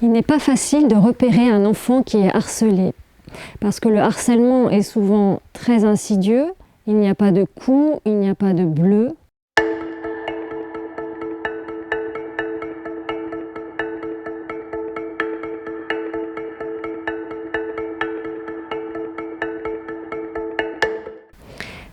Il n'est pas facile de repérer un enfant qui est harcelé, parce que le harcèlement est souvent très insidieux, il n'y a pas de coups, il n'y a pas de bleus.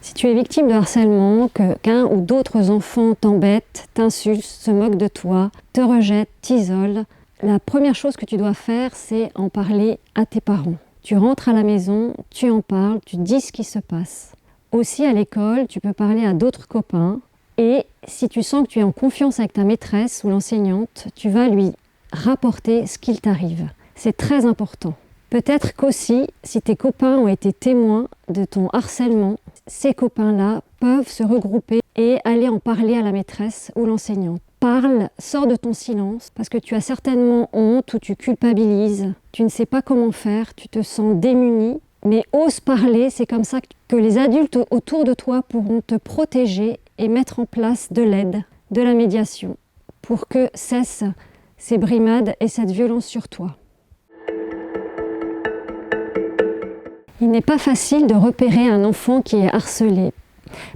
Si tu es victime de harcèlement, qu'un ou d'autres enfants t'embêtent, t'insultent, se moquent de toi, te rejettent, t'isolent, la première chose que tu dois faire, c'est en parler à tes parents. Tu rentres à la maison, tu en parles, tu dis ce qui se passe. Aussi à l'école, tu peux parler à d'autres copains et si tu sens que tu es en confiance avec ta maîtresse ou l'enseignante, tu vas lui rapporter ce qu'il t'arrive. C'est très important. Peut-être qu'aussi, si tes copains ont été témoins de ton harcèlement, ces copains-là peuvent se regrouper et aller en parler à la maîtresse ou l'enseignante. Parle, sors de ton silence, parce que tu as certainement honte ou tu culpabilises, tu ne sais pas comment faire, tu te sens démuni, mais ose parler, c'est comme ça que les adultes autour de toi pourront te protéger et mettre en place de l'aide, de la médiation, pour que cessent ces brimades et cette violence sur toi. Il n'est pas facile de repérer un enfant qui est harcelé,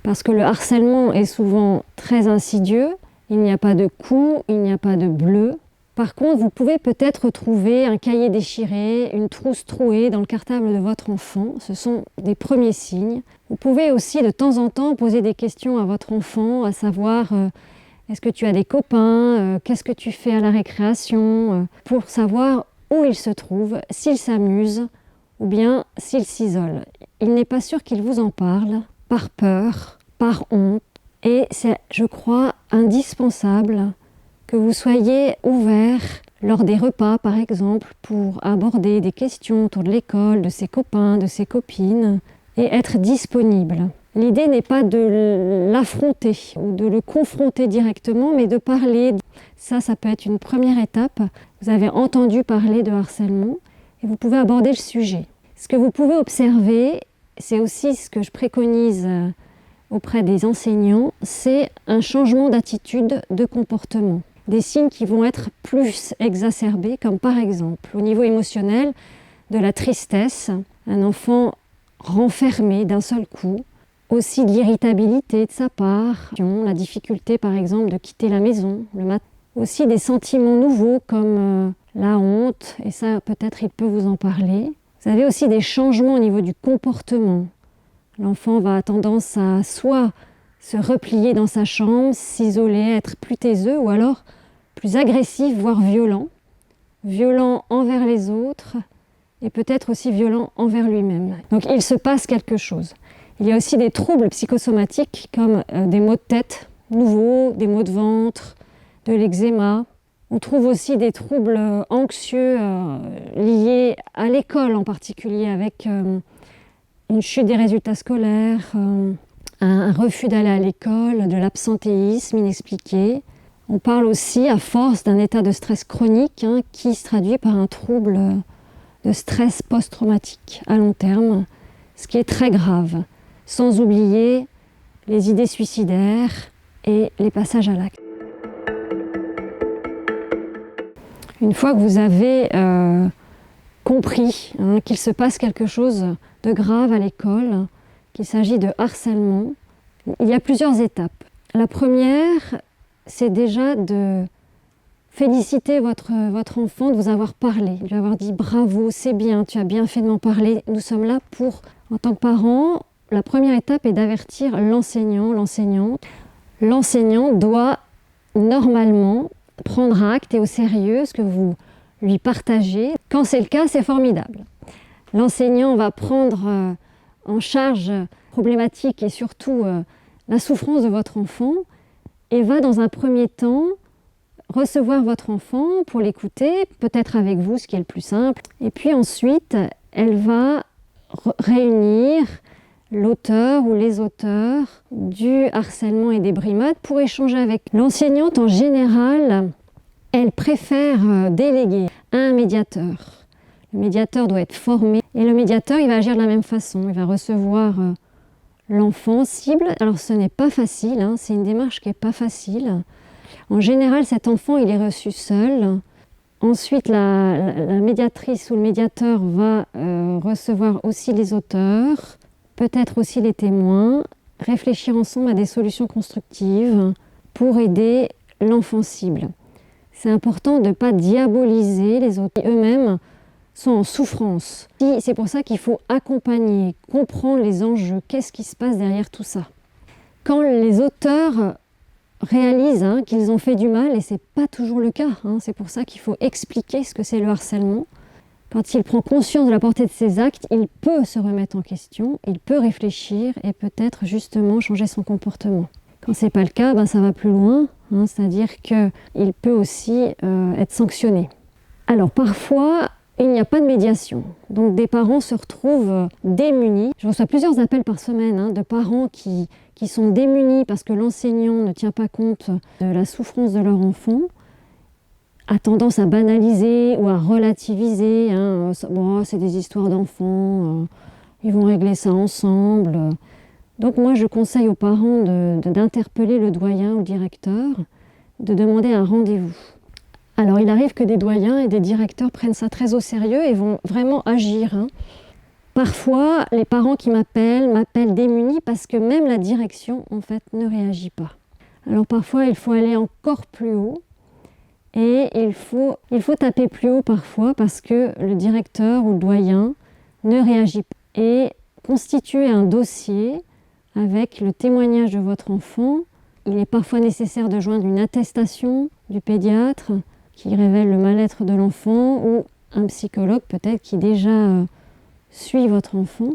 parce que le harcèlement est souvent très insidieux, il n'y a pas de coups, il n'y a pas de bleus. Par contre, vous pouvez peut-être trouver un cahier déchiré, une trousse trouée dans le cartable de votre enfant, ce sont des premiers signes. Vous pouvez aussi de temps en temps poser des questions à votre enfant, à savoir est-ce que tu as des copains, qu'est-ce que tu fais à la récréation, pour savoir où il se trouve, s'il s'amuse, ou bien s'il s'isole. Il n'est pas sûr qu'il vous en parle, par peur, par honte, et c'est, je crois, indispensable que vous soyez ouvert lors des repas, par exemple, pour aborder des questions autour de l'école, de ses copains, de ses copines, et être disponible. L'idée n'est pas de l'affronter ou de le confronter directement, mais de parler. Ça peut être une première étape. Vous avez entendu parler de harcèlement, et vous pouvez aborder le sujet. Ce que vous pouvez observer, c'est aussi ce que je préconise auprès des enseignants, c'est un changement d'attitude, de comportement. Des signes qui vont être plus exacerbés, comme par exemple, au niveau émotionnel, de la tristesse, un enfant renfermé d'un seul coup, aussi de l'irritabilité de sa part, la difficulté par exemple de quitter la maison le matin, aussi des sentiments nouveaux comme la honte, et ça peut-être il peut vous en parler. Vous avez aussi des changements au niveau du comportement. L'enfant va avoir tendance à soit se replier dans sa chambre, s'isoler, être plus taiseux, ou alors plus agressif, voire violent. Violent envers les autres et peut-être aussi violent envers lui-même. Donc il se passe quelque chose. Il y a aussi des troubles psychosomatiques comme des maux de tête nouveaux, des maux de ventre, de l'eczéma. On trouve aussi des troubles anxieux liés à l'école en particulier, avec une chute des résultats scolaires, un refus d'aller à l'école, de l'absentéisme inexpliqué. On parle aussi, à force, d'un état de stress chronique qui se traduit par un trouble de stress post-traumatique à long terme, ce qui est très grave, sans oublier les idées suicidaires et les passages à l'acte. Une fois que vous avez compris qu'il se passe quelque chose de grave à l'école, qu'il s'agit de harcèlement, il y a plusieurs étapes. La première, c'est déjà de féliciter votre enfant de vous avoir parlé, de lui avoir dit « bravo, c'est bien, tu as bien fait de m'en parler ». Nous sommes là pour, en tant que parents, la première étape est d'avertir l'enseignant, l'enseignante. L'enseignant doit normalement prendre acte et au sérieux ce que vous lui partagez. Quand c'est le cas, c'est formidable. L'enseignant va prendre en charge problématique et surtout la souffrance de votre enfant et va dans un premier temps recevoir votre enfant pour l'écouter, peut-être avec vous, ce qui est le plus simple. Et puis ensuite, elle va réunir l'auteur ou les auteurs du harcèlement et des brimades pour échanger avec. L'enseignante, en général, elle préfère déléguer à un médiateur. Le médiateur doit être formé et le médiateur, il va agir de la même façon. Il va recevoir l'enfant cible. Alors ce n'est pas facile, c'est une démarche qui n'est pas facile. En général, cet enfant, il est reçu seul. Ensuite, la médiatrice ou le médiateur va recevoir aussi les auteurs, peut-être aussi les témoins, réfléchir ensemble à des solutions constructives pour aider l'enfant cible. C'est important de ne pas diaboliser les auteurs qui eux-mêmes sont en souffrance. C'est pour ça qu'il faut accompagner, comprendre les enjeux, qu'est-ce qui se passe derrière tout ça. Quand les auteurs réalisent qu'ils ont fait du mal, et ce n'est pas toujours le cas, c'est pour ça qu'il faut expliquer ce que c'est le harcèlement. Quand il prend conscience de la portée de ses actes, il peut se remettre en question, il peut réfléchir et peut-être justement changer son comportement. Quand ce n'est pas le cas, ça va plus loin, c'est-à-dire qu'il peut aussi être sanctionné. Alors parfois, il n'y a pas de médiation, donc des parents se retrouvent démunis. Je reçois plusieurs appels par semaine de parents qui sont démunis parce que l'enseignant ne tient pas compte de la souffrance de leur enfant, a tendance à banaliser ou à relativiser. C'est des histoires d'enfants, ils vont régler ça ensemble. Donc moi, je conseille aux parents d'interpeller le doyen ou le directeur, de demander un rendez-vous. Alors il arrive que des doyens et des directeurs prennent ça très au sérieux et vont vraiment agir. Parfois, les parents qui m'appellent démunis parce que même la direction, en fait, ne réagit pas. Alors parfois, il faut aller encore plus haut et il faut taper plus haut parfois parce que le directeur ou le doyen ne réagit pas. Et constituer un dossier avec le témoignage de votre enfant, il est parfois nécessaire de joindre une attestation du pédiatre qui révèle le mal-être de l'enfant ou un psychologue peut-être qui déjà suit votre enfant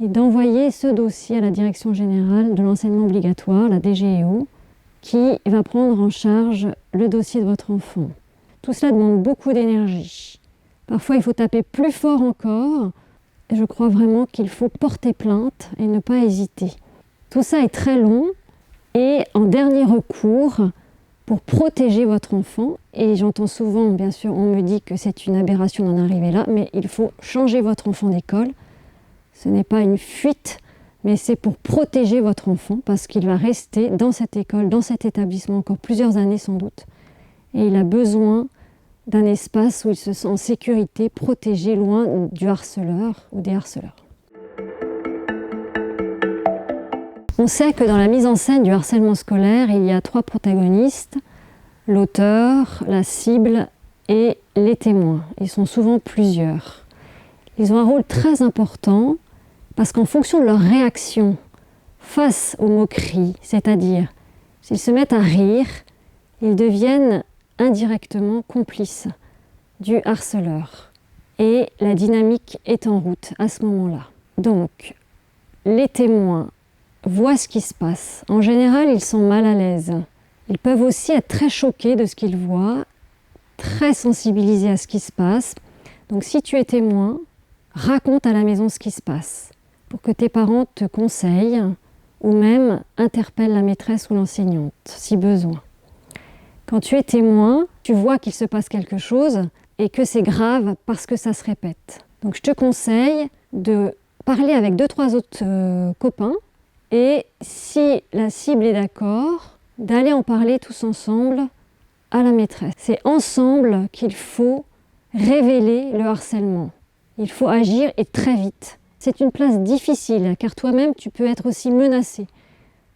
et d'envoyer ce dossier à la direction générale de l'enseignement obligatoire, la DGEO, qui va prendre en charge le dossier de votre enfant. Tout cela demande beaucoup d'énergie. Parfois, il faut taper plus fort encore. Et je crois vraiment qu'il faut porter plainte et ne pas hésiter. Tout ça est très long et en dernier recours, pour protéger votre enfant, et j'entends souvent, bien sûr, on me dit que c'est une aberration d'en arriver là, mais il faut changer votre enfant d'école. Ce n'est pas une fuite, mais c'est pour protéger votre enfant, parce qu'il va rester dans cette école, dans cet établissement encore plusieurs années sans doute. Et il a besoin d'un espace où il se sent en sécurité, protégé, loin du harceleur ou des harceleurs. On sait que dans la mise en scène du harcèlement scolaire, il y a 3 protagonistes, l'auteur, la cible et les témoins. Ils sont souvent plusieurs. Ils ont un rôle très important parce qu'en fonction de leur réaction face aux moqueries, c'est-à-dire s'ils se mettent à rire, ils deviennent indirectement complices du harceleur. Et la dynamique est en route à ce moment-là. Donc, les témoins voient ce qui se passe. En général, ils sont mal à l'aise. Ils peuvent aussi être très choqués de ce qu'ils voient, très sensibilisés à ce qui se passe. Donc si tu es témoin, raconte à la maison ce qui se passe pour que tes parents te conseillent ou même interpellent la maîtresse ou l'enseignante si besoin. Quand tu es témoin, tu vois qu'il se passe quelque chose et que c'est grave parce que ça se répète. Donc je te conseille de parler avec 2-3 autres copains. Et si la cible est d'accord, d'aller en parler tous ensemble à la maîtresse. C'est ensemble qu'il faut révéler le harcèlement. Il faut agir et très vite. C'est une place difficile car toi-même tu peux être aussi menacé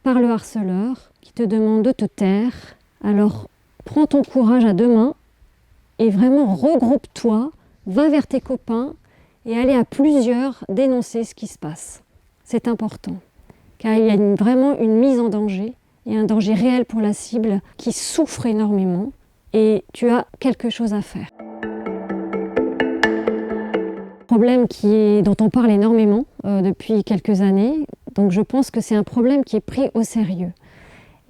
par le harceleur qui te demande de te taire. Alors prends ton courage à 2 mains et vraiment regroupe-toi, va vers tes copains et allez à plusieurs dénoncer ce qui se passe. C'est important. Car il y a vraiment une mise en danger, et un danger réel pour la cible qui souffre énormément, et tu as quelque chose à faire. Problème dont on parle énormément depuis quelques années, donc je pense que c'est un problème qui est pris au sérieux.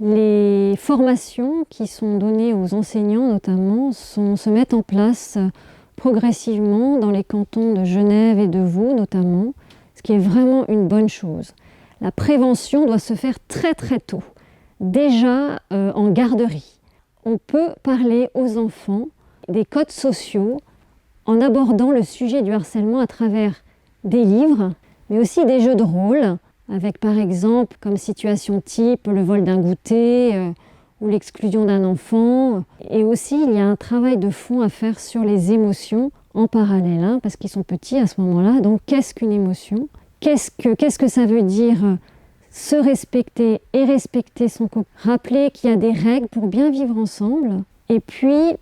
Les formations qui sont données aux enseignants notamment se mettent en place progressivement dans les cantons de Genève et de Vaud notamment, ce qui est vraiment une bonne chose. La prévention doit se faire très très tôt, déjà en garderie. On peut parler aux enfants des codes sociaux en abordant le sujet du harcèlement à travers des livres, mais aussi des jeux de rôle, avec par exemple comme situation type le vol d'un goûter ou l'exclusion d'un enfant. Et aussi, il y a un travail de fond à faire sur les émotions en parallèle, hein, parce qu'ils sont petits à ce moment-là. Donc, qu'est-ce qu'une émotion ? Qu'est-ce que ça veut dire se respecter et respecter son copain ? Rappeler qu'il y a des règles pour bien vivre ensemble. Et puis,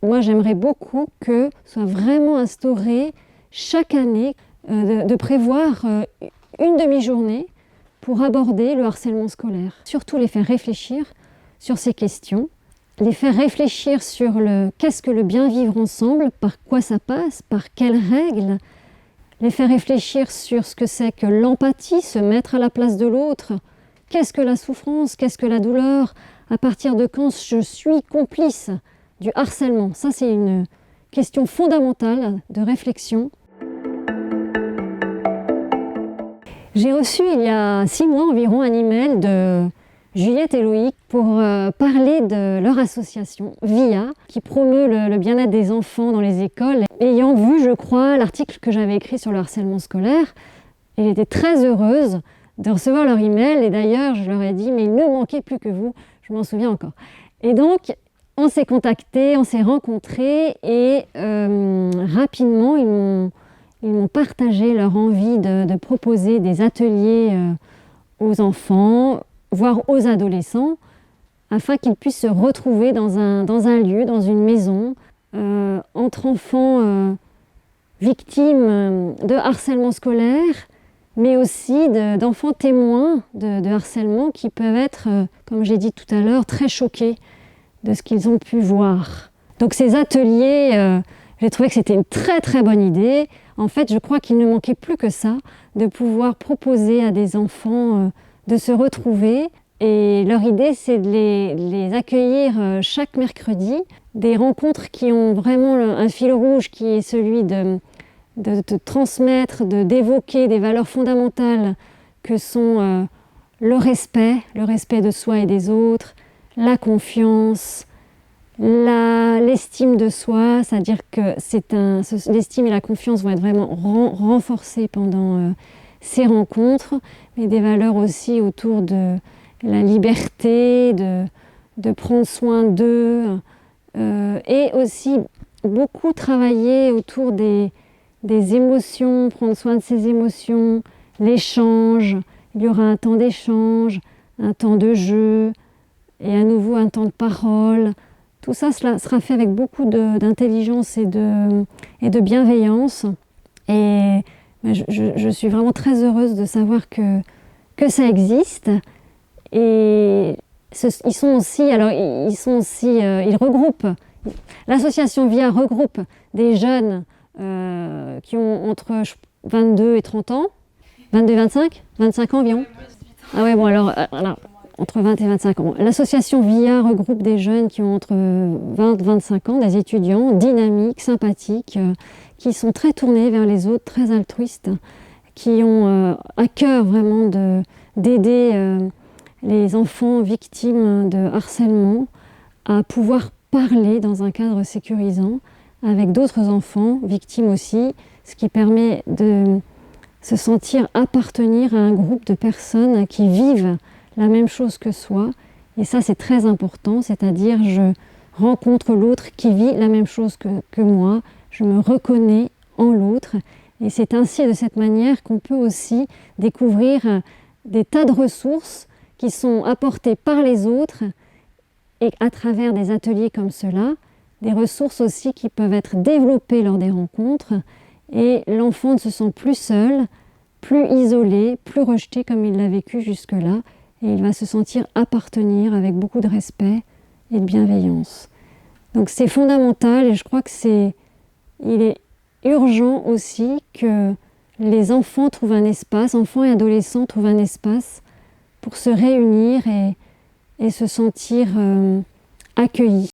moi, j'aimerais beaucoup que soit vraiment instauré chaque année de prévoir une demi-journée pour aborder le harcèlement scolaire. Surtout les faire réfléchir sur ces questions, les faire réfléchir sur qu'est-ce que le bien vivre ensemble, par quoi ça passe, par quelles règles, les faire réfléchir sur ce que c'est que l'empathie, se mettre à la place de l'autre, qu'est-ce que la souffrance, qu'est-ce que la douleur, à partir de quand je suis complice du harcèlement. Ça, c'est une question fondamentale de réflexion. J'ai reçu il y a 6 mois environ un email de Juliette et Loïc pour parler de leur association VIA qui promeut le bien-être des enfants dans les écoles. Ayant vu, je crois, l'article que j'avais écrit sur le harcèlement scolaire, et j'étais très heureuse de recevoir leur email. Et d'ailleurs, je leur ai dit, mais il ne manquait plus que vous, je m'en souviens encore. Et donc, on s'est contactés, on s'est rencontrés et rapidement, ils m'ont partagé leur envie de proposer des ateliers aux enfants, voire aux adolescents, afin qu'ils puissent se retrouver dans un lieu, dans une maison, entre enfants victimes de harcèlement scolaire, mais aussi d'enfants témoins de harcèlement qui peuvent être, comme j'ai dit tout à l'heure, très choqués de ce qu'ils ont pu voir. Donc ces ateliers, j'ai trouvé que c'était une très très bonne idée. En fait, je crois qu'il ne manquait plus que ça, de pouvoir proposer à des enfants de se retrouver. Et leur idée, c'est de les accueillir chaque mercredi. Des rencontres qui ont vraiment un fil rouge qui est celui de transmettre, d'évoquer des valeurs fondamentales que sont le respect de soi et des autres, la confiance, l'estime de soi, c'est-à-dire que l'estime et la confiance vont être vraiment renforcées pendant ces rencontres, mais des valeurs aussi autour de la liberté, de prendre soin d'eux, et aussi beaucoup travailler autour des émotions, prendre soin de ses émotions, l'échange. Il y aura un temps d'échange, un temps de jeu, et à nouveau un temps de parole. Tout ça sera fait avec beaucoup d'intelligence et de bienveillance. Et je suis vraiment très heureuse de savoir que ça existe. Et ils regroupent, l'association VIA regroupe des jeunes qui ont entre 22 et 30 ans, 22 et 25 ans environ. Ah ouais, bon alors entre 20 et 25 ans. L'association VIA regroupe des jeunes qui ont entre 20 et 25 ans, des étudiants dynamiques, sympathiques, qui sont très tournés vers les autres, très altruistes, qui ont à cœur vraiment d'aider les enfants victimes de harcèlement à pouvoir parler dans un cadre sécurisant avec d'autres enfants victimes aussi, ce qui permet de se sentir appartenir à un groupe de personnes qui vivent la même chose que soi. Et ça, c'est très important, c'est-à-dire je rencontre l'autre qui vit la même chose que moi, je me reconnais en l'autre. Et c'est ainsi, de cette manière, qu'on peut aussi découvrir des tas de ressources qui sont apportées par les autres et à travers des ateliers comme cela, des ressources aussi qui peuvent être développées lors des rencontres, et l'enfant ne se sent plus seul, plus isolé, plus rejeté comme il l'a vécu jusque-là, et il va se sentir appartenir avec beaucoup de respect et de bienveillance. Donc c'est fondamental, et je crois que il est urgent aussi que les enfants trouvent un espace, enfants et adolescents trouvent un espace pour se réunir et se sentir accueillis.